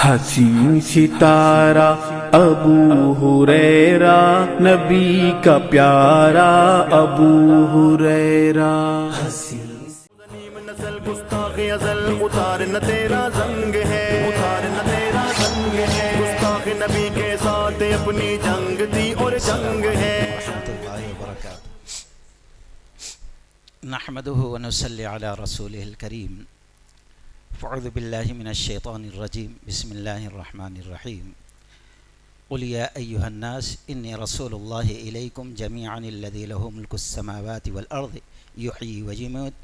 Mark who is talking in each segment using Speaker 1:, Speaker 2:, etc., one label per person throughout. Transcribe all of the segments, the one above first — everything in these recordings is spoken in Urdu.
Speaker 1: حسین ستارہ ابو ہریرہ نبی کا پیارا ابو ہریرہ۔
Speaker 2: نسل گستاخ ازل اتار نہ تیرا زنگ ہے، اتار نہ تیرا زنگ ہے، گستاخ نبی کے ساتھ اپنی جنگ تھی اور جنگ ہے۔
Speaker 3: نحمده ونصلي على رسوله الكريم فاعوذ بالله من الشيطان الرجيم بسم الله الرحمن الرحيم قل يا أيها الناس إني رسول الله إليكم جميعا الذي له ملك السماوات والأرض يحيي ويميت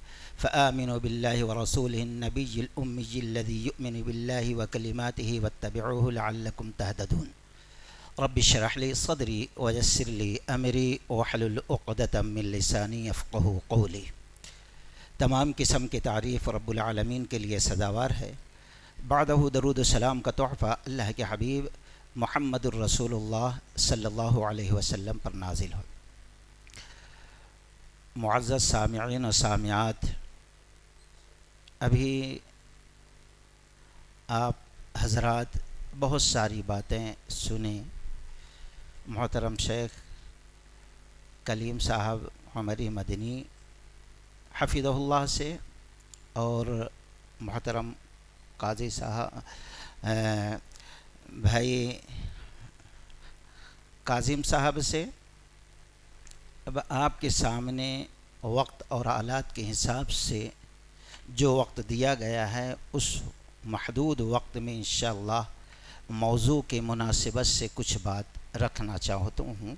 Speaker 3: فآمنوا بالله ورسوله النبي الأمي الذي يؤمن بالله وكلماته واتبعوه لعلكم تهتدون رب اشرح لي صدري ويسر لي أمري واحلل عقدة من لساني يفقهوا قولي۔ تمام قسم کی تعریف رب العالمین کے لیے سزاوار ہے، بعدہ درود و سلام کا تحفہ اللہ کے حبیب محمد الرسول اللہ صلی اللہ علیہ وسلم پر نازل ہو۔ معزز سامعین و سامعات، ابھی آپ حضرات بہت ساری باتیں سنیں۔ محترم شیخ کلیم صاحب عمری مدنی حفظہ اللہ سے اور محترم قاضی صاحب بھائی کاظم صاحب سے، اب آپ کے سامنے وقت اور آلات کے حساب سے جو وقت دیا گیا ہے اس محدود وقت میں انشاءاللہ موضوع کے مناسبت سے کچھ بات رکھنا چاہتا ہوں۔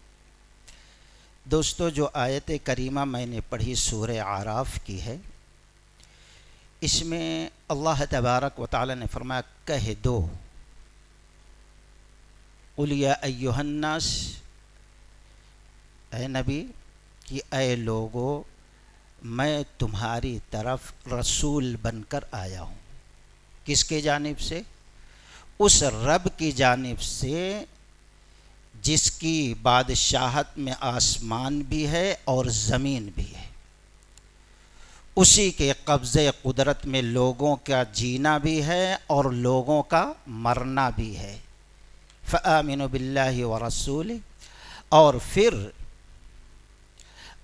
Speaker 3: دوستو، جو آیت کریمہ میں نے پڑھی سورہ اعراف کی ہے، اس میں اللہ تبارک و تعالی نے فرمایا کہہ دو، قل یا ایھا الناس، اے نبی کہ اے لوگو میں تمہاری طرف رسول بن کر آیا ہوں۔ کس کے جانب سے؟ اس رب کی جانب سے جس کی بادشاہت میں آسمان بھی ہے اور زمین بھی ہے، اسی کے قبضے قدرت میں لوگوں کا جینا بھی ہے اور لوگوں کا مرنا بھی ہے۔ فآمنوا باللہ ورسولہ، اور پھر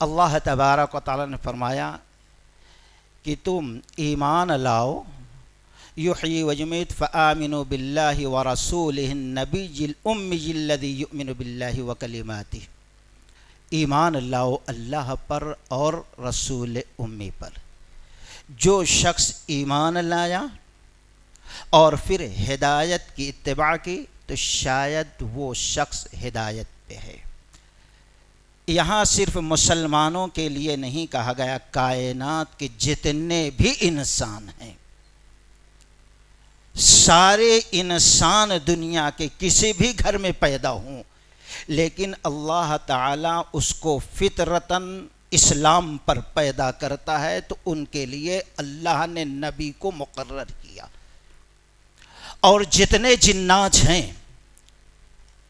Speaker 3: اللہ تبارک و تعالی نے فرمایا کہ تم ایمان لاؤ، یحیی ویمیت فآمنوا باللہ ورسولہ النبی الامی الذی یؤمن باللہ وکلماتہ، ایمان لاؤ اللہ پر اور رسول امی پر۔ جو شخص ایمان لایا اور پھر ہدایت کی اتباع کی تو شاید وہ شخص ہدایت پہ ہے۔ یہاں صرف مسلمانوں کے لیے نہیں کہا گیا، کائنات کے جتنے بھی انسان ہیں، سارے انسان دنیا کے کسی بھی گھر میں پیدا ہوں، لیکن اللہ تعالیٰ اس کو فطرتاً اسلام پر پیدا کرتا ہے تو ان کے لیے اللہ نے نبی کو مقرر کیا، اور جتنے جنات ہیں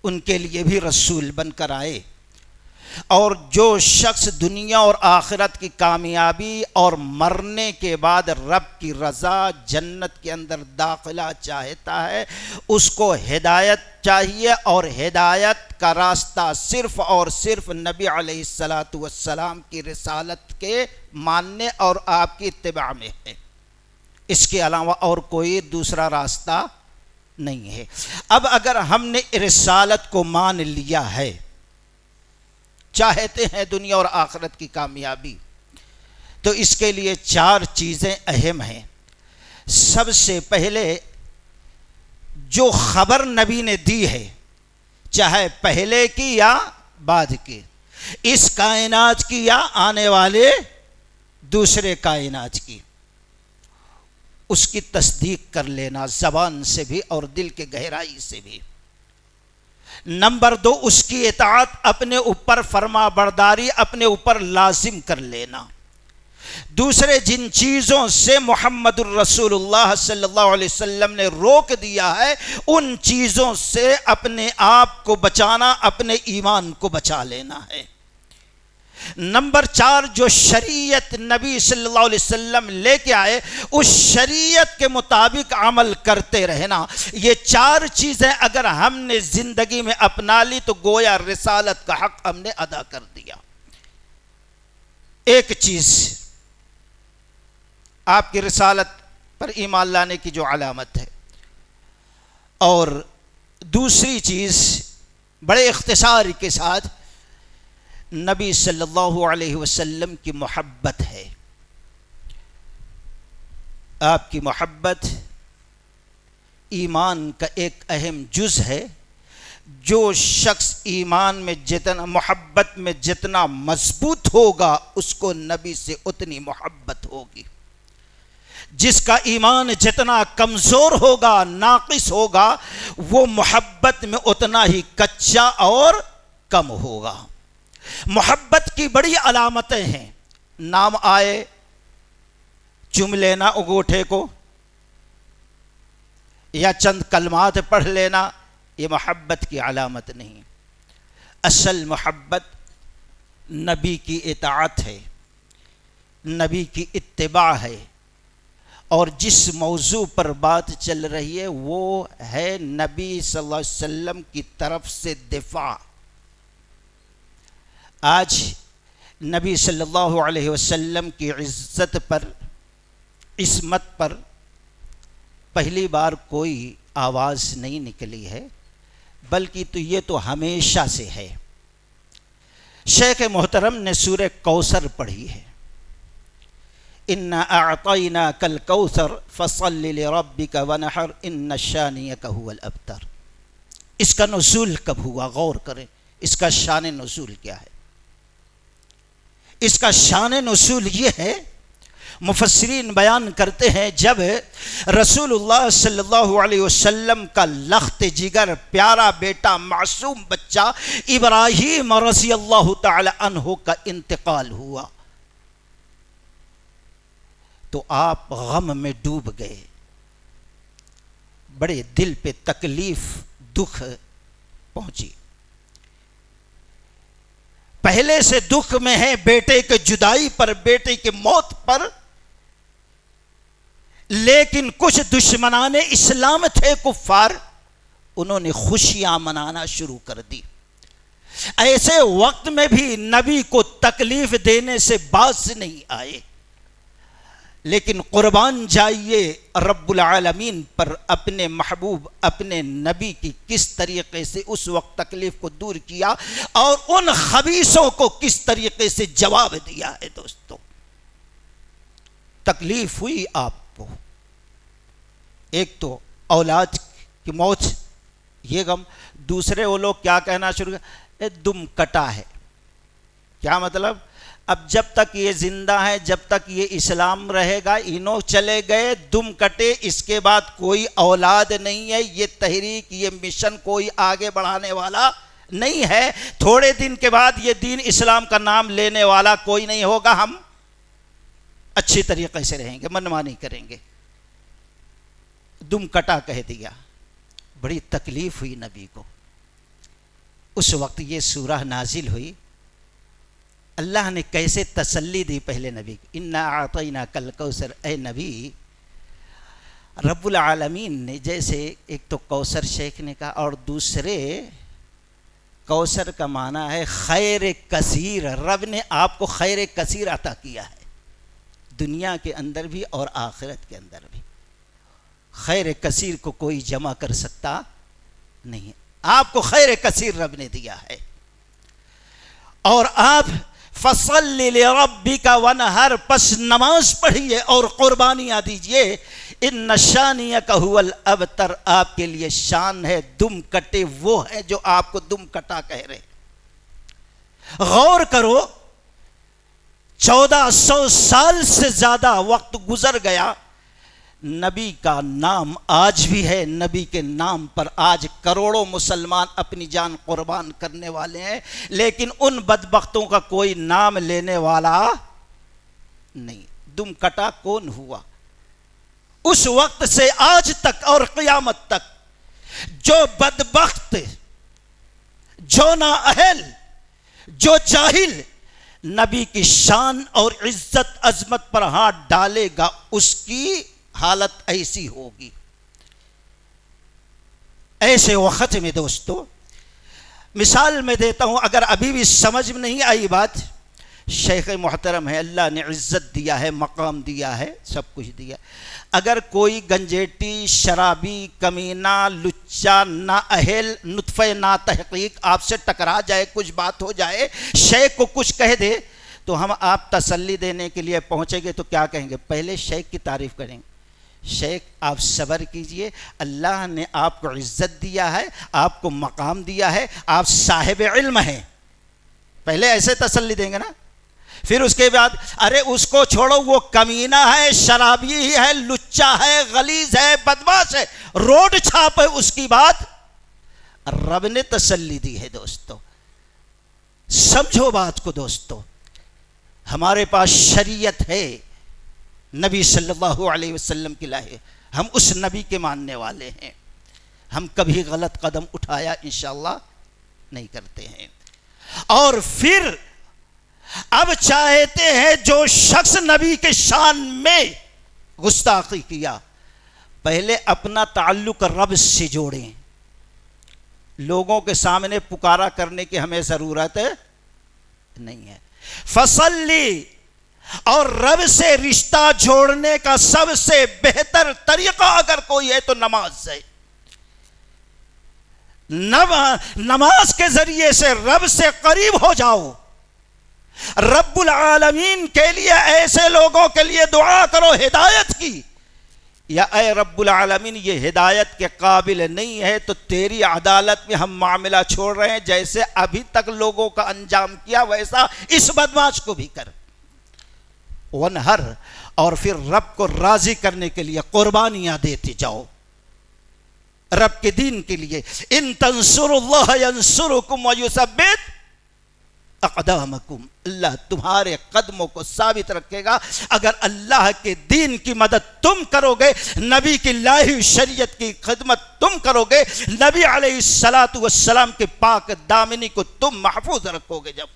Speaker 3: ان کے لیے بھی رسول بن کر آئے۔ اور جو شخص دنیا اور آخرت کی کامیابی اور مرنے کے بعد رب کی رضا جنت کے اندر داخلہ چاہتا ہے، اس کو ہدایت چاہیے، اور ہدایت کا راستہ صرف اور صرف نبی علیہ السلام کی رسالت کے ماننے اور آپ کی اتباع میں ہے۔ اس کے علاوہ اور کوئی دوسرا راستہ نہیں ہے۔ اب اگر ہم نے رسالت کو مان لیا ہے، چاہتے ہیں دنیا اور آخرت کی کامیابی، تو اس کے لیے چار چیزیں اہم ہیں۔ سب سے پہلے جو خبر نبی نے دی ہے، چاہے پہلے کی یا بعد کی، اس کائنات کی یا آنے والے دوسرے کائنات کی، اس کی تصدیق کر لینا زبان سے بھی اور دل کے گہرائی سے بھی۔ نمبر دو، اس کی اطاعت، اپنے اوپر فرما برداری اپنے اوپر لازم کر لینا۔ دوسرے جن چیزوں سے محمد الرسول اللہ صلی اللہ علیہ وسلم نے روک دیا ہے، ان چیزوں سے اپنے آپ کو بچانا، اپنے ایمان کو بچا لینا ہے۔ نمبر 4 جو شریعت نبی صلی اللہ علیہ وسلم لے کے آئے اس شریعت کے مطابق عمل کرتے رہنا. یہ 4 چیزیں اگر ہم نے زندگی میں اپنا لی تو گویا رسالت کا حق ہم نے ادا کر دیا. ایک چیز آپ کی رسالت پر ایمان لانے کی جو علامت ہے، اور دوسری چیز بڑے اختصار کے ساتھ نبی صلی اللہ علیہ وسلم کی محبت ہے. آپ کی محبت ایمان کا ایک اہم جز ہے. جو شخص ایمان میں جتنا محبت میں جتنا مضبوط ہوگا اس کو نبی سے اتنی محبت ہوگی. جس کا ایمان جتنا کمزور ہوگا، ناقص ہوگا، وہ محبت میں اتنا ہی کچا اور کم ہوگا. محبت کی بڑی علامتیں ہیں. نام آئے چوم لینا انگوٹھے کو یا چند کلمات پڑھ لینا، یہ محبت کی علامت نہیں. اصل محبت نبی کی اطاعت ہے، نبی کی اتباع ہے، اور جس موضوع پر بات چل رہی ہے وہ ہے نبی صلی اللہ علیہ وسلم کی طرف سے دفاع. آج نبی صلی اللہ علیہ وسلم کی عزت پر، عصمت پر پہلی بار کوئی آواز نہیں نکلی ہے، بلکہ تو یہ تو ہمیشہ سے ہے. شیخ محترم نے سورہ کوثر پڑھی ہے، اِنَّا أَعْطَيْنَاكَ الْكَوْثَرَ فَصَلِّ لِرَبِّكَ وَنَحَرْ إِنَّ شَانِئَكَ هُوَ الْأَبْتَرُ. اس کا نزول کب ہوا؟ غور کریں. اس کا شان نزول کیا ہے؟ اس کا شان نزول یہ ہے، مفسرین بیان کرتے ہیں جب رسول اللہ صلی اللہ علیہ وسلم کا لخت جگر پیارا بیٹا معصوم بچہ ابراہیم رضی اللہ تعالی عنہ کا انتقال ہوا تو آپ غم میں ڈوب گئے. بڑے دل پہ تکلیف، دکھ پہنچی. پہلے سے دکھ میں ہے بیٹے کے جدائی پر، بیٹے کی موت پر، لیکن کچھ دشمنان اسلام تھے کفار، انہوں نے خوشیاں منانا شروع کر دی. ایسے وقت میں بھی نبی کو تکلیف دینے سے باز نہیں آئے. لیکن قربان جائیے رب العالمین پر، اپنے محبوب اپنے نبی کی کس طریقے سے اس وقت تکلیف کو دور کیا اور ان خبیثوں کو کس طریقے سے جواب دیا ہے. دوستو تکلیف ہوئی آپ کو، ایک تو اولاد کی موت یہ غم، دوسرے وہ لوگ کیا کہنا شروع کر دم کٹا ہے. کیا مطلب؟ اب جب تک یہ زندہ ہے، جب تک یہ اسلام رہے گا، انہوں چلے گئے دم کٹے، اس کے بعد کوئی اولاد نہیں ہے، یہ تحریک یہ مشن کوئی آگے بڑھانے والا نہیں ہے. تھوڑے دن کے بعد یہ دین اسلام کا نام لینے والا کوئی نہیں ہوگا، ہم اچھی طریقے سے رہیں گے، منمانی کریں گے. دم کٹا کہہ دیا. بڑی تکلیف ہوئی نبی کو. اس وقت یہ سورہ نازل ہوئی. اللہ نے کیسے تسلی دی پہلے نبی کو، اِنَّا أَعْطَيْنَاكَ الْكَوْثَرَ. اے نبی، رب العالمین نے جیسے ایک تو کوثر شیخ نے کہا اور دوسرے کوثر کا معنی ہے خیر کثیر. رب نے آپ کو خیر کثیر عطا کیا ہے، دنیا کے اندر بھی اور آخرت کے اندر بھی. خیر کثیر کو کوئی جمع کر سکتا نہیں، آپ کو خیر کثیر رب نے دیا ہے. اور آپ فَصَلِّ لِرَبِّكَ وَانْحَرْ، پس نماز پڑھیے اور قربانیاں دیجئے. إِنَّ شَانِئَكَ هُوَ الْأَبْتَرُ، آپ کے لیے شان ہے دم کٹے وہ ہیں جو آپ کو دم کٹا کہہ رہے. غور کرو، 1400 سال سے زیادہ وقت گزر گیا، نبی کا نام آج بھی ہے. نبی کے نام پر آج کروڑوں مسلمان اپنی جان قربان کرنے والے ہیں، لیکن ان بدبختوں کا کوئی نام لینے والا نہیں. دم کٹا کون ہوا؟ اس وقت سے آج تک اور قیامت تک جو بدبخت، جو نااہل، جو جاہل نبی کی شان اور عزت عظمت پر ہاتھ ڈالے گا اس کی حالت ایسی ہوگی۔ ایسے وقت میں دوستو مثال میں دیتا ہوں، اگر ابھی بھی سمجھ میں نہیں آئی بات، شیخ محترم ہے، اللہ نے عزت دیا ہے، مقام دیا ہے، سب کچھ دیا، اگر کوئی گنجیٹی شرابی کمینہ لچا نااہل نطفہ نا تحقیق آپ سے ٹکرا جائے، کچھ بات ہو جائے، شیخ کو کچھ کہہ دے، تو ہم آپ تسلی دینے کے لیے پہنچیں گے تو کیا کہیں گے؟ پہلے شیخ کی تعریف کریں گے، شیخ آپ صبر کیجئے، اللہ نے آپ کو عزت دیا ہے، آپ کو مقام دیا ہے، آپ صاحب علم ہیں، پہلے ایسے تسلی دیں گے نا۔ پھر اس کے بعد ارے اس کو چھوڑو، وہ کمینہ ہے، شرابی ہے، لچا ہے، غلیظ ہے، بدماش ہے، روڈ چھاپ ہے، اس کی بات رب نے تسلی دی ہے۔ دوستو سمجھو بات کو، دوستو ہمارے پاس شریعت ہے، نبی صلی اللہ علیہ وسلم کی لائے، ہم اس نبی کے ماننے والے ہیں، ہم کبھی غلط قدم اٹھایا انشاءاللہ نہیں کرتے ہیں۔ اور پھر اب چاہتے ہیں جو شخص نبی کے شان میں گستاخی کیا، پہلے اپنا تعلق رب سے جوڑیں، لوگوں کے سامنے پکارا کرنے کی ہمیں ضرورت نہیں ہے۔ فصلی، اور رب سے رشتہ جوڑنے کا سب سے بہتر طریقہ اگر کوئی ہے تو نماز ہے۔ نماز کے ذریعے سے رب سے قریب ہو جاؤ۔ رب العالمین کے لیے ایسے لوگوں کے لیے دعا کرو ہدایت کی، یا اے رب العالمین یہ ہدایت کے قابل نہیں ہے تو تیری عدالت میں ہم معاملہ چھوڑ رہے ہیں، جیسے ابھی تک لوگوں کا انجام کیا ویسا اس بدمعاش کو بھی کر ونہر، اور پھر رب کو راضی کرنے کے لیے قربانیاں دیتے جاؤ رب کے دین کے لیے۔ ان تنصروا اللہ ینصرکم ویثبت اقدامکم، اللہ تمہارے قدموں کو ثابت رکھے گا اگر اللہ کے دین کی مدد تم کرو گے، نبی کی لائی شریعت کی خدمت تم کرو گے، نبی علیہ السلام کے پاک دامنی کو تم محفوظ رکھو گے۔ جب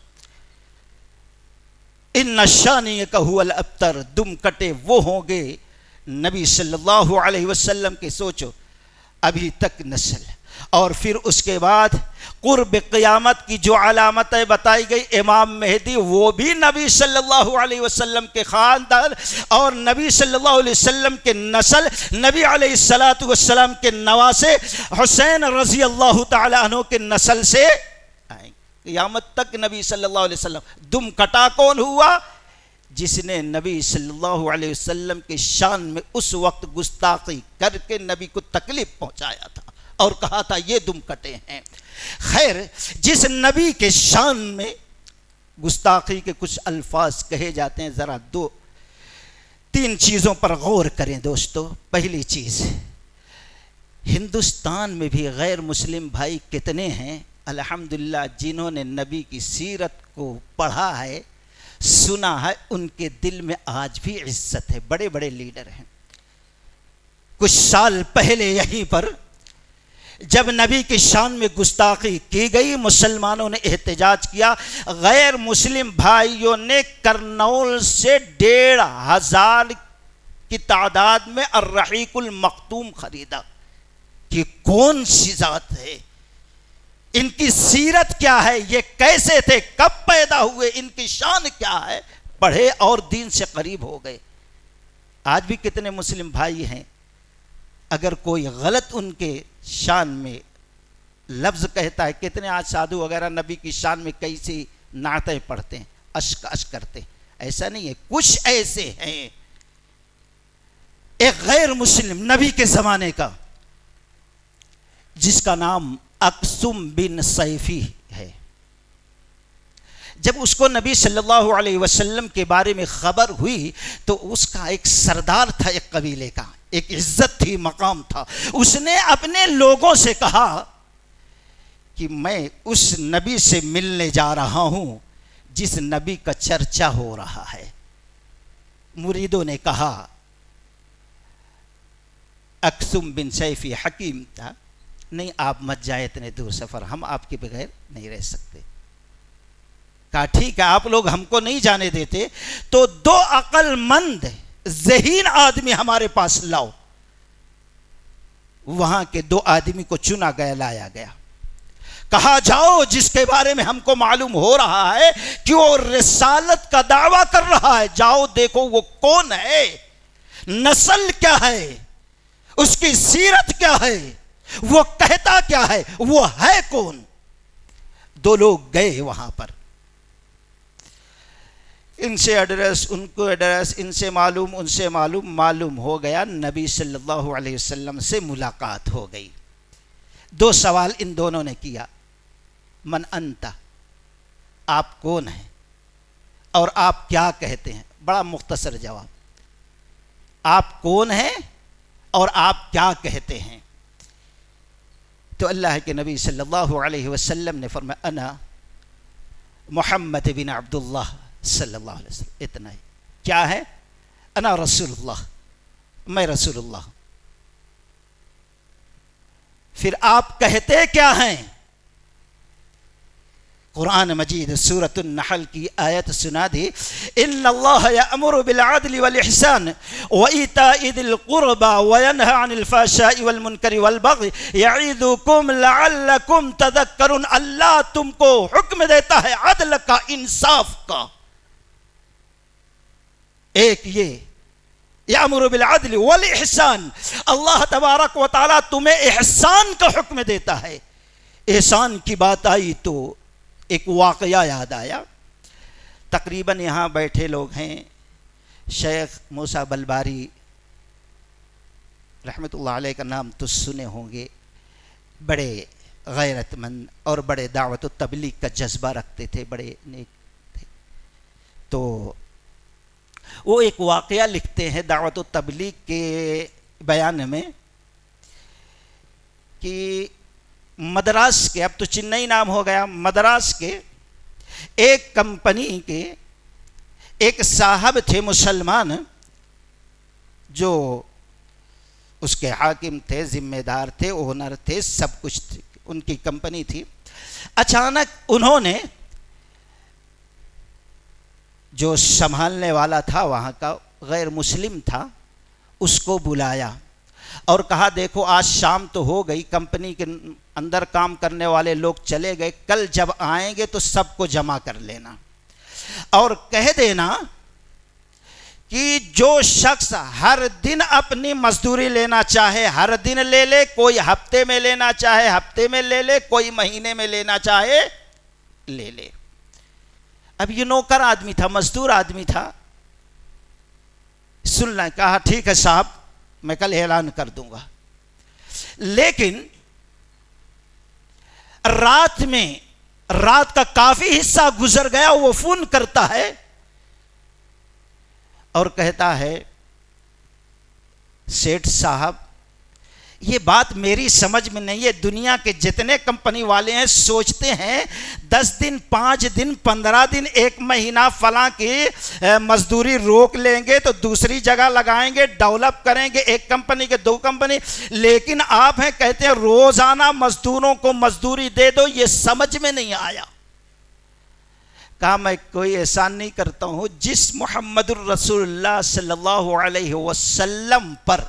Speaker 3: ان شانئک ھو الابتر، دم کٹے وہ ہوں گے نبی صلی اللہ علیہ وسلم کے، سوچو ابھی تک نسل، اور پھر اس کے بعد قرب قیامت کی جو علامتیں بتائی گئی، امام مہدی وہ بھی نبی صلی اللہ علیہ وسلم کے خاندان اور نبی صلی اللہ علیہ وسلم کے نسل، نبی علیہ السلام کے نواسے حسین رضی اللہ تعالی عنہ کے نسل سے آئیں گے قیامت تک۔ نبی صلی اللہ علیہ وسلم دم کٹا کون ہوا؟ جس نے نبی صلی اللہ علیہ وسلم کے شان میں اس وقت گستاخی کر کے نبی کو تکلیف پہنچایا تھا اور کہا تھا یہ دم کٹے ہیں۔ خیر، جس نبی کے شان میں گستاخی کے کچھ الفاظ کہے جاتے ہیں، ذرا دو تین چیزوں پر غور کریں دوستو۔ پہلی چیز، ہندوستان میں بھی غیر مسلم بھائی کتنے ہیں الحمدللہ جنہوں نے نبی کی سیرت کو پڑھا ہے، سنا ہے، ان کے دل میں آج بھی عزت ہے، بڑے بڑے لیڈر ہیں۔ کچھ سال پہلے یہیں پر جب نبی کی شان میں گستاخی کی گئی، مسلمانوں نے احتجاج کیا، غیر مسلم بھائیوں نے کرنول سے 1500 کی تعداد میں الرحیق المختوم خریدا کہ کون سی ذات ہے، ان کی سیرت کیا ہے، یہ کیسے تھے، کب پیدا ہوئے، ان کی شان کیا ہے، پڑھے اور دین سے قریب ہو گئے۔ آج بھی کتنے مسلم بھائی ہیں اگر کوئی غلط ان کے شان میں لفظ کہتا ہے، کتنے آج سادھو وغیرہ نبی کی شان میں کیسی نعتیں پڑھتے ہیں، اشک اشک کرتے ہیں، ایسا نہیں ہے۔ کچھ ایسے ہیں، ایک غیر مسلم نبی کے زمانے کا جس کا نام اقسم بن سیفی ہے، جب اس کو نبی صلی اللہ علیہ وسلم کے بارے میں خبر ہوئی تو اس کا ایک سردار تھا، ایک قبیلے کا، ایک عزت تھی، مقام تھا، اس نے اپنے لوگوں سے کہا کہ میں اس نبی سے ملنے جا رہا ہوں جس نبی کا چرچا ہو رہا ہے۔ مریدوں نے کہا، اقسم بن سیفی حکیم تھا، نہیں آپ مت جائیں اتنے دور سفر، ہم آپ کے بغیر نہیں رہ سکتے۔ کہا ٹھیک ہے آپ لوگ ہم کو نہیں جانے دیتے تو 2 عقل مند ذہین آدمی ہمارے پاس لاؤ. وہاں کے 2 آدمی کو چنا گیا، لایا گیا. کہا جاؤ جس کے بارے میں ہم کو معلوم ہو رہا ہے کہ وہ رسالت کا دعویٰ کر رہا ہے، جاؤ دیکھو وہ کون ہے، نسل کیا ہے، اس کی سیرت کیا ہے، وہ کہتا کیا ہے، وہ ہے کون. 2 لوگ گئے وہاں پر، ان سے ایڈریس، ان کو ایڈریس، ان سے معلوم، ان سے معلوم ہو گیا. نبی صلی اللہ علیہ وسلم سے ملاقات ہو گئی. 2 سوال ان دونوں نے کیا. من انت، آپ کون ہیں اور آپ کیا کہتے ہیں؟ بڑا مختصر جواب، آپ کون ہیں اور آپ کیا کہتے ہیں؟ تو اللہ کے نبی صلی اللہ علیہ وسلم نے فرمایا انا محمد بن عبداللہ صلی اللہ علیہ وسلم. اتنا ہی. کیا ہے؟ انا رسول اللہ، میں رسول اللہ. پھر آپ کہتے کیا ہیں؟ قرآن مجید سورۃ النحل کی آیت سنا دی. ان اللہ یأمر بالعدل والاحسان وایتاء ذی القربى وینہی عن الفحشاء والمنکر والبغی یعظکم لعلکم تذکرون. اللہ تم کو حکم دیتا ہے عدل کا، انصاف کا. ایک یہ یأمر بالعدل والاحسان، اللہ تبارک و تعالیٰ تمہیں احسان کا حکم دیتا ہے. احسان کی بات آئی تو ایک واقعہ یاد آیا. تقریباً یہاں بیٹھے لوگ ہیں، شیخ موسیٰ بلباری رحمۃ اللہ علیہ کا نام تو سنے ہوں گے. بڑے غیرت مند اور بڑے دعوت و تبلیغ کا جذبہ رکھتے تھے، بڑے نیک تھے. تو وہ ایک واقعہ لکھتے ہیں دعوت و تبلیغ کے بیان میں کہ مدراس کے، اب تو چنئی نام ہو گیا، مدراس کے ایک کمپنی کے ایک صاحب تھے مسلمان، جو اس کے حاکم تھے، ذمہ دار تھے، اونر تھے، سب کچھ تھے، ان کی کمپنی تھی. اچانک انہوں نے جو سنبھالنے والا تھا وہاں کا، غیر مسلم تھا، اس کو بلایا اور کہا دیکھو آج شام تو ہو گئی، کمپنی کے اندر کام کرنے والے لوگ چلے گئے، کل جب آئیں گے تو سب کو جمع کر لینا اور کہہ دینا کہ جو شخص ہر دن اپنی مزدوری لینا چاہے ہر دن لے لے، کوئی ہفتے میں لینا چاہے ہفتے میں لے لے، کوئی مہینے میں لینا چاہے لے لے. اب یہ نوکر آدمی تھا، مزدور آدمی تھا. سننا، کہا ٹھیک ہے صاحب میں کل اعلان کر دوں گا. لیکن رات کا کافی حصہ گزر گیا، وہ فون کرتا ہے اور کہتا ہے سیٹھ صاحب یہ بات میری سمجھ میں نہیں ہے، دنیا کے جتنے کمپنی والے ہیں سوچتے ہیں 10 دن 5 دن 15 دن 1 مہینہ فلاں کی مزدوری روک لیں گے تو دوسری جگہ لگائیں گے، ڈیولپ کریں گے، 1 کمپنی کے 2 کمپنی، لیکن آپ ہیں کہتے ہیں روزانہ مزدوروں کو مزدوری دے دو، یہ سمجھ میں نہیں آیا. کہا میں کوئی احسان نہیں کرتا ہوں، جس محمد الرسول اللہ صلی اللہ علیہ وسلم پر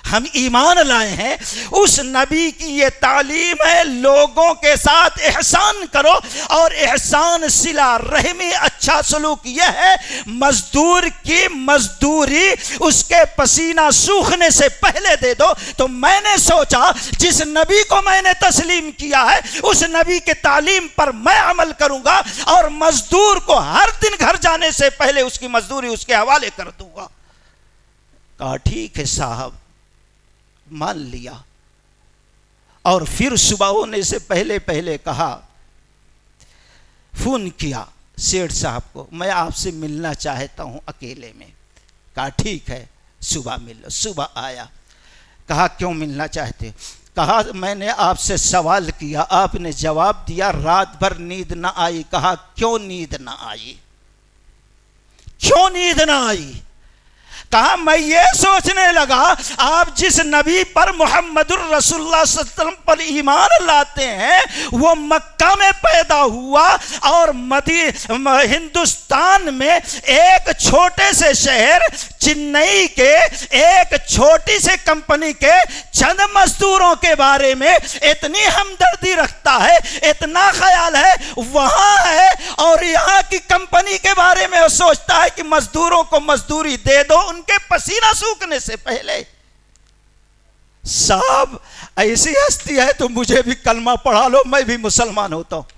Speaker 3: ہم ایمان لائے ہیں اس نبی کی یہ تعلیم ہے لوگوں کے ساتھ احسان کرو، اور احسان صلہ رحمی اچھا سلوک یہ ہے مزدور کی مزدوری اس کے پسینہ سوکھنے سے پہلے دے دو. تو میں نے سوچا جس نبی کو میں نے تسلیم کیا ہے اس نبی کے تعلیم پر میں عمل کروں گا اور مزدور کو ہر دن گھر جانے سے پہلے اس کی مزدوری اس کے حوالے کر دوں گا. کہا ٹھیک ہے صاحب، مان لیا. اور پھر صبح ہونے سے پہلے کہا، فون کیا سیٹھ صاحب کو، میں آپ سے ملنا چاہتا ہوں اکیلے میں. کہا ٹھیک ہے صبح مل لو. صبح آیا، کہا کیوں ملنا چاہتے؟ کہا میں نے آپ سے سوال کیا، آپ نے جواب دیا رات بھر نیند نہ آئی. کہا کیوں نیند نہ آئی؟ کیوں نیند نہ آئی؟ کہا میں یہ سوچنے لگا آپ جس نبی پر محمد الرسول اللہ صلی اللہ علیہ وسلم پر ایمان لاتے ہیں وہ مکہ میں پیدا ہوا اور ہندوستان میں ایک چھوٹے سے شہر چنئی کے ایک چھوٹی سے کمپنی کے چند مزدوروں کے بارے میں اتنی ہمدردی رکھتا ہے، اتنا خیال ہے، وہاں ہے اور یہاں کی کمپنی کے بارے میں وہ سوچتا ہے کہ مزدوروں کو مزدوری دے دو ان کے پسینہ سوکھنے سے پہلے۔ صاحب ایسی ہستی ہے تو مجھے بھی کلمہ پڑھا لو، میں بھی مسلمان ہوتا ہوں۔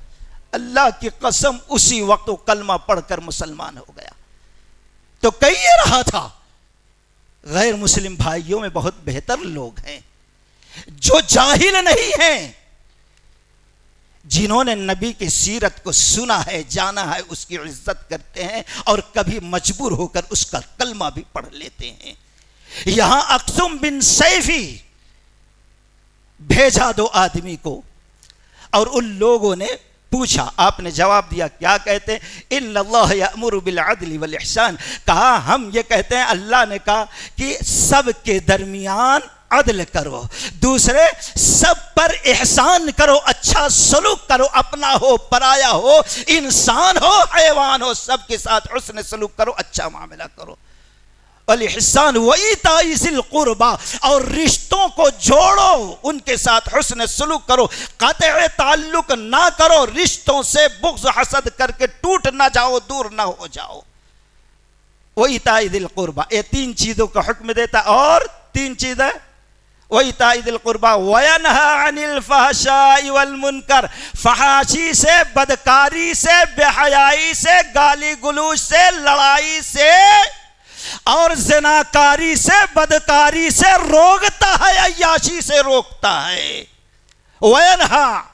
Speaker 3: اللہ کی قسم اسی وقت وہ کلمہ پڑھ کر مسلمان ہو گیا۔ تو کہیے رہا تھا غیر مسلم بھائیوں میں بہت بہتر لوگ ہیں جو جاہل نہیں ہیں، جنہوں نے نبی کی سیرت کو سنا ہے، جانا ہے، اس کی عزت کرتے ہیں اور کبھی مجبور ہو کر اس کا کلمہ بھی پڑھ لیتے ہیں۔ یہاں اقسم بن سیفی بھیجا دو آدمی کو اور ان لوگوں نے پوچھا، آپ نے جواب دیا، کیا کہتے ہیں؟ ان اللہ یأمر بالعدل والاحسان، کہا ہم یہ کہتے ہیں اللہ نے کہا کہ سب کے درمیان عدل کرو، دوسرے سب پر احسان کرو، اچھا سلوک کرو، اپنا ہو پرایا ہو، انسان ہو حیوان ہو، سب کے ساتھ حسن سلوک کرو، اچھا معاملہ کرو۔ الاحسان وایتاء ذی القربى، اور رشتوں کو جوڑو، ان کے ساتھ حسن سلوک کرو، قطع تعلق نہ کرو، رشتوں سے بغض حسد کر کے ٹوٹ نہ جاؤ، دور نہ ہو جاؤ۔ وایتاء ذی القربى، یہ تین چیزوں کا حکم دیتا، اور تین چیزیں وایتاء ذی القربى وینہی عن الفحشاء والمنکر، فحاشی سے، بدکاری سے، بے حیائی سے، گالی گلوچ سے، لڑائی سے اور زناکاری سے، بدکاری سے روکتا ہے، عیاشی سے روکتا ہے۔ وینہی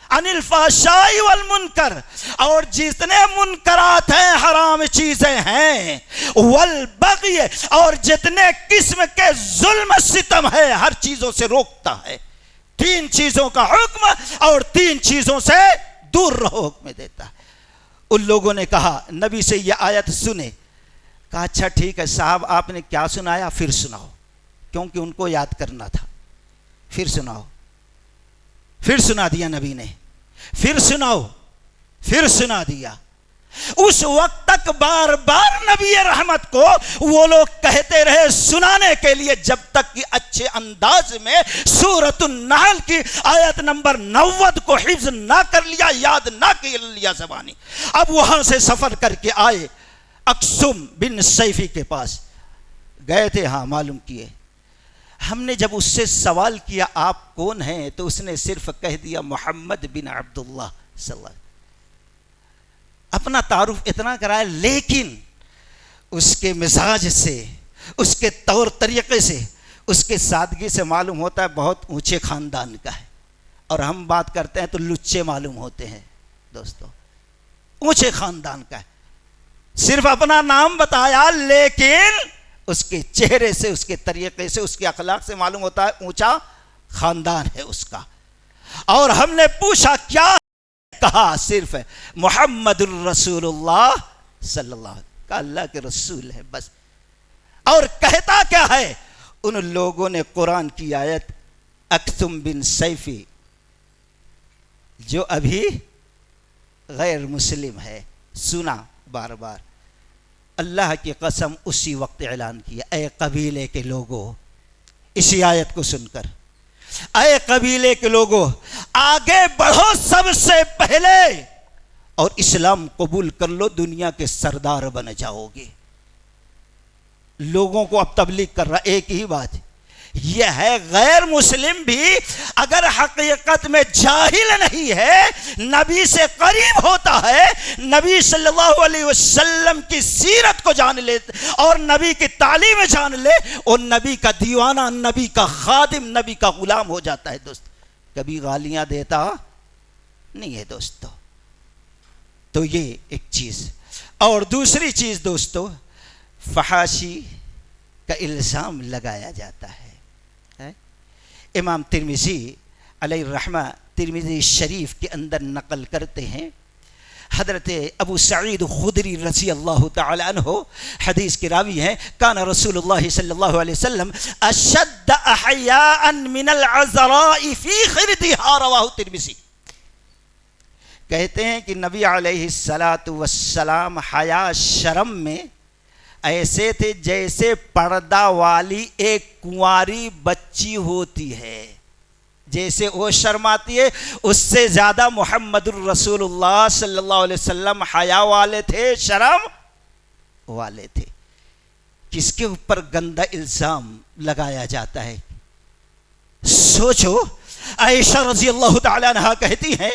Speaker 3: عن الفحشاء والمنکر، اور جتنے منکرات ہیں، حرام چیزیں ہیں، والبغی، اور جتنے قسم کے ظلم ستم ہے، ہر چیزوں سے روکتا ہے۔ تین چیزوں کا حکم اور تین چیزوں سے دور رہو حکم دیتا ہے۔ ان لوگوں نے کہا نبی سے یہ آیت سنے، کہا اچھا ٹھیک ہے صاحب، آپ نے کیا سنایا پھر سناؤ، کیونکہ ان کو یاد کرنا تھا۔ پھر سناؤ، پھر سنا دیا نبی نے، پھر سناؤ، پھر سنا دیا۔ اس وقت تک بار بار نبی رحمت کو وہ لوگ کہتے رہے سنانے کے لیے، جب تک کہ اچھے انداز میں سورۃ النحل کی آیت نمبر 90 کو حفظ نہ کر لیا، یاد نہ کر لیا زبانی۔ اب وہاں سے سفر کر کے آئے اقسم بن سیفی کے پاس گئے تھے، ہاں معلوم کیے۔ ہم نے جب اس سے سوال کیا آپ کون ہیں، تو اس نے صرف کہہ دیا محمد بن عبداللہ صلی اللہ علیہ وسلم۔ اپنا تعارف اتنا کرایا، لیکن اس کے مزاج سے، اس کے طور طریقے سے، اس کے سادگی سے معلوم ہوتا ہے بہت اونچے خاندان کا ہے، اور ہم بات کرتے ہیں تو لچے معلوم ہوتے ہیں دوستو، اونچے خاندان کا ہے۔ صرف اپنا نام بتایا، لیکن اس کے چہرے سے، اس کے طریقے سے، اس کے اخلاق سے معلوم ہوتا ہے اونچا خاندان ہے اس کا۔ اور ہم نے پوچھا کیا، کہا صرف محمد الرسول اللہ صلی اللہ علیہ وسلم، کہا اللہ کے رسول ہے بس۔ اور کہتا کیا ہے؟ ان لوگوں نے قرآن کی آیت اقسم بن سیفی جو ابھی غیر مسلم ہے سنا بار بار، اللہ کی قسم اسی وقت اعلان کیا، اے قبیلے کے لوگوں، اسی آیت کو سن کر، اے قبیلے کے لوگوں آگے بڑھو سب سے پہلے اور اسلام قبول کر لو، دنیا کے سردار بن جاؤ گے۔ لوگوں کو اب تبلیغ کر رہا، ایک ہی بات یہ ہے، غیر مسلم بھی اگر حقیقت میں جاہل نہیں ہے، نبی سے قریب ہوتا ہے، نبی صلی اللہ علیہ وسلم کی سیرت کو جان لے اور نبی کی تعلیم جان لے، اور نبی کا دیوانہ، نبی کا خادم، نبی کا غلام ہو جاتا ہے دوست، کبھی گالیاں دیتا نہیں ہے دوستو۔ تو یہ ایک چیز، اور دوسری چیز دوستو، فحاشی کا الزام لگایا جاتا ہے۔ امام ترمذی علیہ الرحمہ ترمذی شریف کے اندر نقل کرتے ہیں، حضرت ابو سعید خدری رضی اللہ تعالی عنہ حدیث کے راوی ہیں، کان رسول اللہ صلی اللہ علیہ وسلم اشد احیاء من العذراء فی خردها، رواہ ترمذی۔ کہتے ہیں کہ نبی علیہ الصلاۃ والسلام حیا شرم میں ایسے تھے جیسے پردہ والی ایک کنواری بچی ہوتی ہے، جیسے وہ شرماتی ہے اس سے زیادہ محمد الرسول اللہ صلی اللہ علیہ وسلم حیا والے تھے، شرم والے تھے۔ کس کے اوپر گندا الزام لگایا جاتا ہے؟ سوچو، عائشہ رضی اللہ تعالی عنہ کہتی ہیں،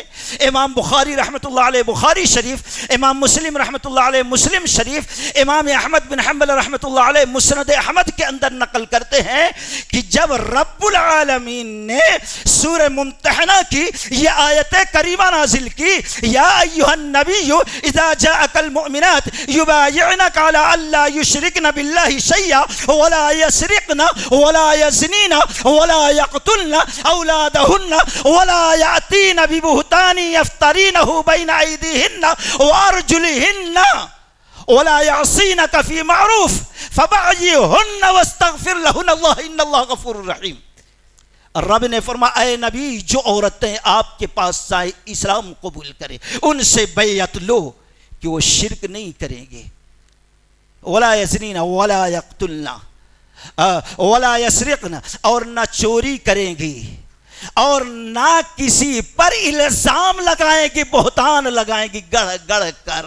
Speaker 3: امام بخاری رحمۃ اللہ علیہ بخاری شریف، امام مسلم رحمۃ اللہ علیہ مسلم شریف، امام احمد بن حنبل رحمۃ اللہ علیہ مسند احمد کے اندر نقل کرتے ہیں کہ جب رب العالمین نے سورہ ممتحنہ کی یہ آیت کریمہ نازل کی، یا ایھا النبی اذا جاءک المؤمنات یبایعنک علی الا یشرکن باللہ شیئا ولا یسرقن ولا یزنین ولا یقتلن اولادهن ولا يأتين ببهتان يفترينه بين أيديهن وأرجلهن ولا يعصينك في معروف فبايعهن واستغفر لهن الله إن الله غفور رحيم۔ رب نے فرمایا اے نبی، جو عورتیں آپ کے پاس آئے اسلام قبول کریں ان سے بیعت لو کہ وہ شرک نہیں کریں گے، ولا يزنين ولا يقتلن ولا يسرقن، اور نہ چوری کریں گی اور نہ کسی پر الزام لگائیں گی، بہتان لگائیں گی گڑھ گڑھ کر،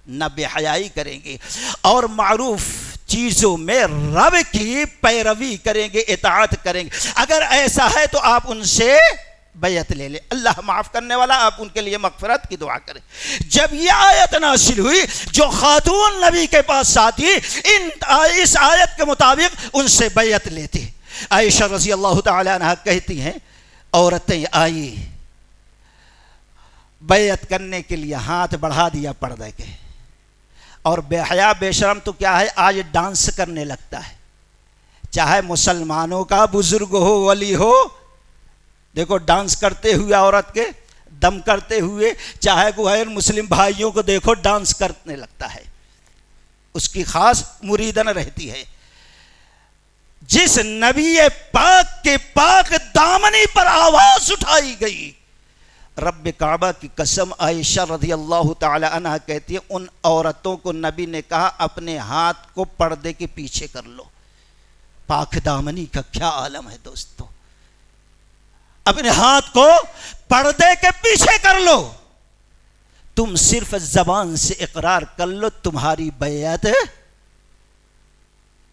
Speaker 3: نہ بے حیائی کریں گے، اور معروف چیزوں میں رب کی پیروی کریں گے، اطاعت کریں گے۔ اگر ایسا ہے تو آپ ان سے بیعت لے لیں، اللہ معاف کرنے والا، آپ ان کے لیے مغفرت کی دعا کریں۔ جب یہ آیت نازل ہوئی، جو خاتون نبی کے پاس آتی اس آیت کے مطابق ان سے بیعت لیتی۔ عائشہ رضی اللہ تعالی عنہ کہتی ہیں، عورتیں آئی بیعت کرنے کے لیے، ہاتھ بڑھا دیا پردے کے، اور بے حیا بے شرم تو کیا ہے، آج ڈانس کرنے لگتا ہے، چاہے مسلمانوں کا بزرگ ہو، ولی ہو، دیکھو ڈانس کرتے ہوئے عورت کے دم کرتے ہوئے، چاہے غیر مسلم بھائیوں کو دیکھو ڈانس کرنے لگتا ہے، اس کی خاص مریدن رہتی ہے۔ جس نبی پاک کے پاک دامنی پر آواز اٹھائی گئی، رب کعبہ کی قسم، عائشہ رضی اللہ تعالی عنہ کہتی ہے ان عورتوں کو نبی نے کہا اپنے ہاتھ کو پردے کے پیچھے کر لو۔ پاک دامنی کا کیا عالم ہے دوستو، اپنے ہاتھ کو پردے کے پیچھے کر لو، تم صرف زبان سے اقرار کر لو تمہاری بیعت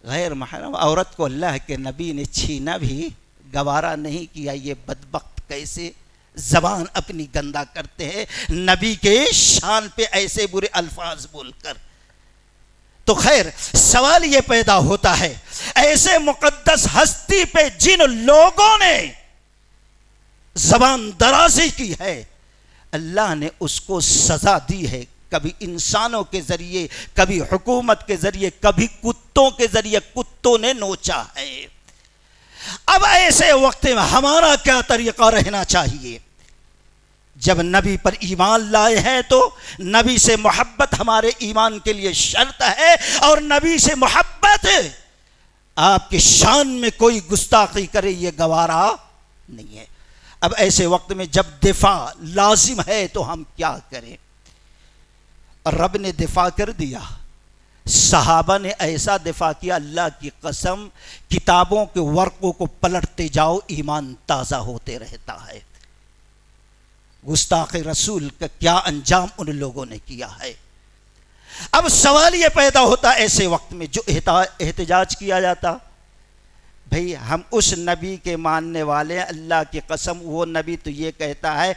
Speaker 3: غیر محرم عورت کو اللہ کے نبی نے چھینا بھی گوارا نہیں کیا۔ یہ بدبخت کیسے زبان اپنی گندا کرتے ہیں نبی کے شان پہ ایسے برے الفاظ بول کر۔ تو خیر سوال یہ پیدا ہوتا ہے، ایسے مقدس ہستی پہ جن لوگوں نے زبان درازی کی ہے، اللہ نے اس کو سزا دی ہے، کبھی انسانوں کے ذریعے، کبھی حکومت کے ذریعے، کبھی کتوں کے ذریعے، کتوں نے نوچا ہے۔ اب ایسے وقت میں ہمارا کیا طریقہ رہنا چاہیے؟ جب نبی پر ایمان لائے ہیں تو نبی سے محبت ہمارے ایمان کے لیے شرط ہے، اور نبی سے محبت آپ کی شان میں کوئی گستاخی کرے یہ گوارا نہیں ہے۔ اب ایسے وقت میں جب دفاع لازم ہے تو ہم کیا کریں؟ رب نے دفاع کر دیا، صحابہ نے ایسا دفاع کیا، اللہ کی قسم کتابوں کے ورقوں کو پلٹتے جاؤ ایمان تازہ ہوتے رہتا ہے۔ گستاخ رسول کا کیا انجام ان لوگوں نے کیا ہے۔ اب سوال یہ پیدا ہوتا ایسے وقت میں جو احتجاج کیا جاتا، بھئی ہم اس نبی کے ماننے والے ہیں، اللہ کی قسم وہ نبی تو یہ کہتا ہے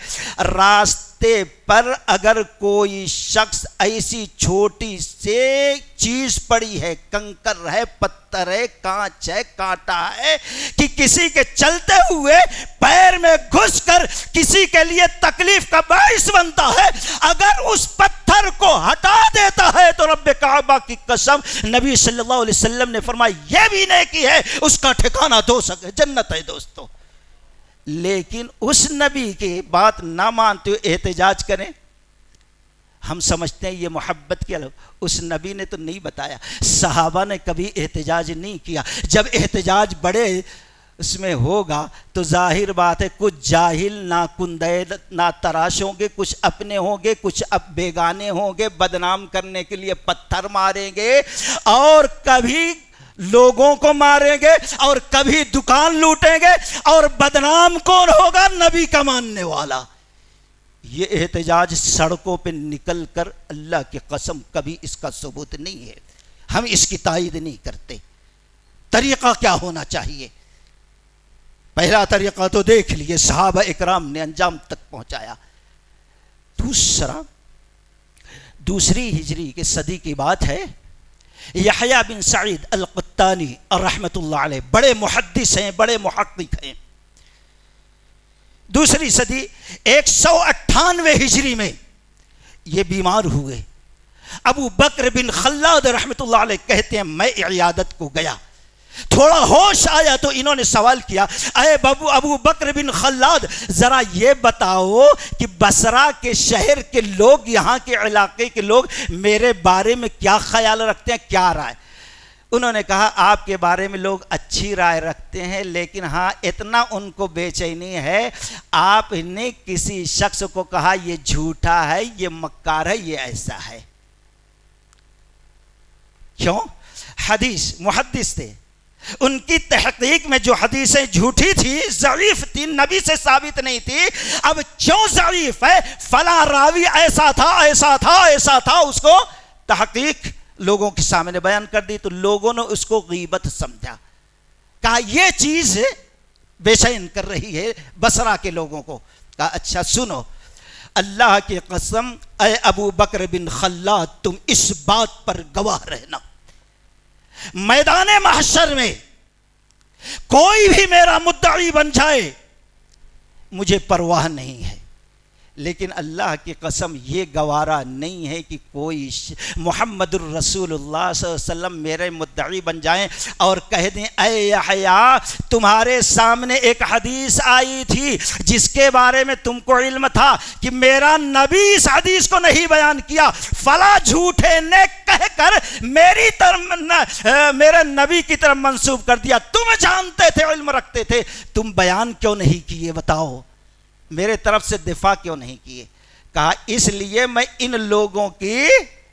Speaker 3: راستے پر اگر کوئی شخص ایسی چھوٹی سے چیز پڑی ہے، کنکر ہے، پتھر ہے، کانچ ہے، کانٹا ہے، کہ کسی کے چلتے ہوئے پیر میں گھس کر کسی کے لیے تکلیف کا باعث بنتا ہے، اگر اس پتھر کو ہٹا دیتا ہے تو رب کعبہ کی قسم نبی صلی اللہ علیہ وسلم نے فرمایا یہ بھی نیکی ہے، اس کا ٹھکانہ جنت ہے دوستو۔ لیکن اس نبی کی بات نہ مانتے ہوئے احتجاج کریں، ہم سمجھتے ہیں یہ محبت کیا، اس نبی نے تو نہیں بتایا، صحابہ نے کبھی احتجاج نہیں کیا۔ جب احتجاج بڑے اس میں ہوگا تو ظاہر بات ہے کچھ جاہل ناکندے نا تراش ہوں گے، کچھ اپنے ہوں گے، کچھ اب بیگانے ہوں گے، بدنام کرنے کے لیے پتھر ماریں گے اور کبھی لوگوں کو ماریں گے اور کبھی دکان لوٹیں گے، اور بدنام کون ہوگا؟ نبی کا ماننے والا۔ یہ احتجاج سڑکوں پہ نکل کر، اللہ کی قسم کبھی اس کا ثبوت نہیں ہے، ہم اس کی تائید نہیں کرتے۔ طریقہ کیا ہونا چاہیے؟ پہلا طریقہ تو دیکھ لیے، صحابہ اکرام نے انجام تک پہنچایا۔ دوسری ہجری کے صدی کی بات ہے، یحییٰ بن سعید القطانی رحمۃ اللہ علیہ، بڑے محدث ہیں، بڑے محقق ہیں۔ دوسری صدی 198 ہجری میں یہ بیمار ہوئے۔ ابو بکر بن خلاد رحمۃ اللہ علیہ کہتے ہیں میں عیادت کو گیا، تھوڑا ہوش آیا تو انہوں نے سوال کیا، اے ابو بکر بن خلاد ذرا یہ بتاؤ کہ بصرہ کے شہر کے لوگ، یہاں کے علاقے کے لوگ میرے بارے میں کیا خیال رکھتے ہیں، کیا رائے؟ انہوں نے کہا آپ کے بارے میں لوگ اچھی رائے رکھتے ہیں، لیکن ہاں اتنا ان کو بے چینی ہے، آپ نے کسی شخص کو کہا یہ جھوٹا ہے، یہ مکار ہے، یہ ایسا ہے۔ کیوں؟ حدیث محدث تھے، ان کی تحقیق میں جو حدیثیں جھوٹی تھی، ضعیف تھی، نبی سے ثابت نہیں تھی، اب کیوں ضعیف ہے؟ فلاں راوی ایسا تھا، ایسا تھا، ایسا تھا، اس کو تحقیق لوگوں کے سامنے بیان کر دی تو لوگوں نے اس کو غیبت سمجھا، کہا یہ چیز بے چین کر رہی ہے بصرہ کے لوگوں کو۔ کہا اچھا سنو، اللہ کی قسم اے ابو بکر بن خلاد تم اس بات پر گواہ رہنا، میدان محشر میں کوئی بھی میرا مدعی بن جائے مجھے پرواہ نہیں ہے، لیکن اللہ کی قسم یہ گوارا نہیں ہے کہ کوئی محمد الرسول اللہ صلی اللہ علیہ وسلم میرے مدعی بن جائیں اور کہہ دیں اے یحییٰ تمہارے سامنے ایک حدیث آئی تھی جس کے بارے میں تم کو علم تھا کہ میرا نبی اس حدیث کو نہیں بیان کیا، فلاں جھوٹے نے کہہ کر میری طرف میرے نبی کی طرف منسوب کر دیا، تم جانتے تھے، علم رکھتے تھے، تم بیان کیوں نہیں کیے؟ بتاؤ میرے طرف سے دفاع کیوں نہیں کیے؟ کہا اس لیے میں ان لوگوں کی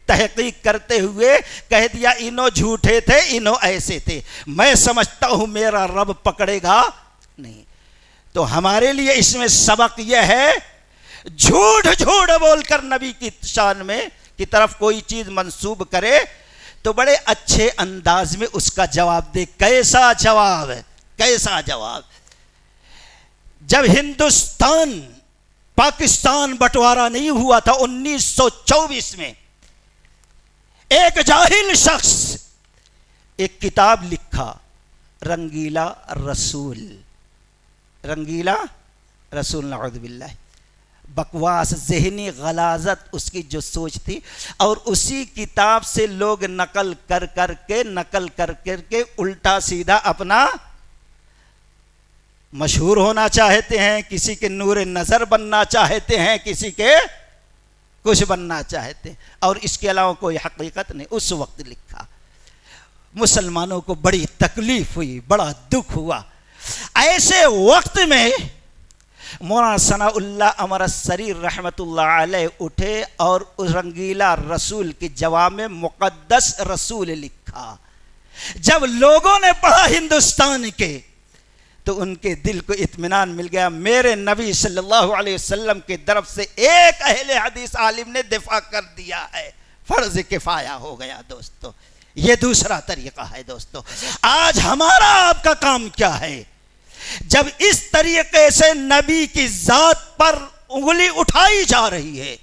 Speaker 3: تحقیق کرتے ہوئے کہہ دیا انہوں جھوٹے تھے، انہوں ایسے تھے، میں سمجھتا ہوں میرا رب پکڑے گا نہیں۔ تو ہمارے لیے اس میں سبق یہ ہے، جھوٹ بول کر نبی کی شان میں کی طرف کوئی چیز منسوب کرے تو بڑے اچھے انداز میں اس کا جواب دے۔ کیسا جواب ہے؟ کیسا جواب؟ جب ہندوستان پاکستان بٹوارا نہیں ہوا تھا 1924 میں، ایک جاہل شخص ایک کتاب لکھا، رنگیلا رسول، رنگیلا رسول، نعوذ باللہ، بکواس، ذہنی غلاظت اس کی جو سوچ تھی، اور اسی کتاب سے لوگ نقل کر کے الٹا سیدھا اپنا مشہور ہونا چاہتے ہیں، کسی کے نور نظر بننا چاہتے ہیں، کسی کے کچھ بننا چاہتے ہیں، اور اس کے علاوہ کوئی حقیقت نہیں۔ اس وقت لکھا، مسلمانوں کو بڑی تکلیف ہوئی، بڑا دکھ ہوا۔ ایسے وقت میں مولانا ثناء اللہ امرتسری رحمۃ اللہ علیہ اٹھے اور اس رنگیلا رسول کے جواب میں مقدس رسول لکھا۔ جب لوگوں نے پڑھا ہندوستان کے تو ان کے دل کو اطمینان مل گیا، میرے نبی صلی اللہ علیہ وسلم کی طرف سے ایک اہل حدیث عالم نے دفاع کر دیا ہے، فرض کفایہ ہو گیا۔ دوستو یہ دوسرا طریقہ ہے۔ دوستو آج ہمارا آپ کا کام کیا ہے؟ جب اس طریقے سے نبی کی ذات پر انگلی اٹھائی جا رہی ہے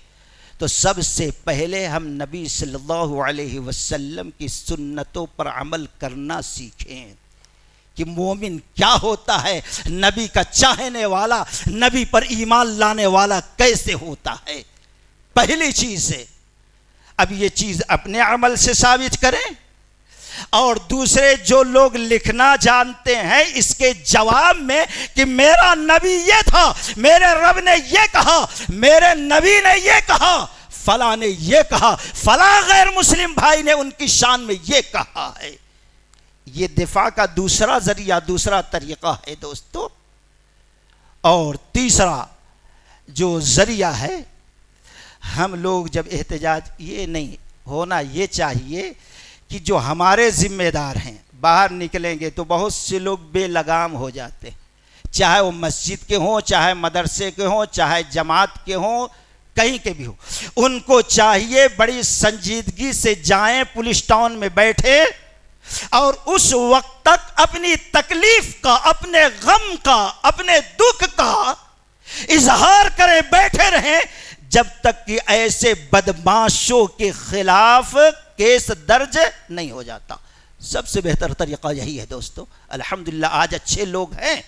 Speaker 3: تو سب سے پہلے ہم نبی صلی اللہ علیہ وسلم کی سنتوں پر عمل کرنا سیکھیں کہ مومن کیا ہوتا ہے، نبی کا چاہنے والا، نبی پر ایمان لانے والا کیسے ہوتا ہے۔ پہلی چیز ہے، اب یہ چیز اپنے عمل سے ثابت کریں، اور دوسرے جو لوگ لکھنا جانتے ہیں اس کے جواب میں کہ میرا نبی یہ تھا، میرے رب نے یہ کہا، میرے نبی نے یہ کہا، فلاں نے یہ کہا، فلاں غیر مسلم بھائی نے ان کی شان میں یہ کہا ہے۔ یہ دفاع کا دوسرا ذریعہ، دوسرا طریقہ ہے دوستو۔ اور تیسرا جو ذریعہ ہے، ہم لوگ جب احتجاج، یہ نہیں ہونا یہ چاہیے کہ جو ہمارے ذمہ دار ہیں باہر نکلیں گے تو بہت سے لوگ بے لگام ہو جاتے ہیں، چاہے وہ مسجد کے ہوں، چاہے مدرسے کے ہوں، چاہے جماعت کے ہوں، کہیں کے بھی ہوں، ان کو چاہیے بڑی سنجیدگی سے جائیں، پولیس ٹاؤن میں بیٹھے اور اس وقت تک اپنی تکلیف کا، اپنے غم کا، اپنے دکھ کا اظہار کریں، بیٹھے رہیں جب تک کہ ایسے بدماشوں کے خلاف کیس درج نہیں ہو جاتا۔ سب سے بہتر طریقہ یہی ہے دوستو۔ الحمدللہ آج اچھے لوگ ہیں۔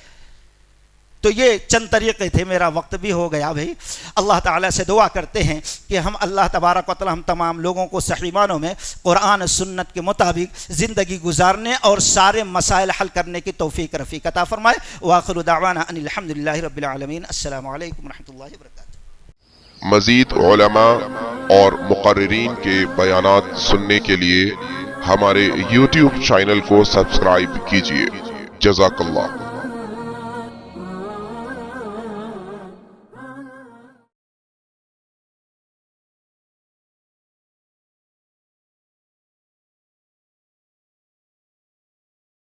Speaker 3: تو یہ چند طریقے تھے، میرا وقت بھی ہو گیا بھائی۔ اللہ تعالیٰ سے دعا کرتے ہیں کہ ہم اللہ تبارک و تعالیٰ ہم تمام لوگوں کو صحیح معنوں میں قرآن سنت کے مطابق زندگی گزارنے اور سارے مسائل حل کرنے کی توفیق رفیق عطا فرمائے۔ وآخر دعوانا ان الحمدللہ رب العالمین۔ السلام علیکم ورحمۃ اللہ وبرکاتہ۔
Speaker 4: مزید علماء اور مقررین کے بیانات سننے کے لیے ہمارے YouTube چینل کو سبسکرائب کیجیے۔ جزاک اللہ۔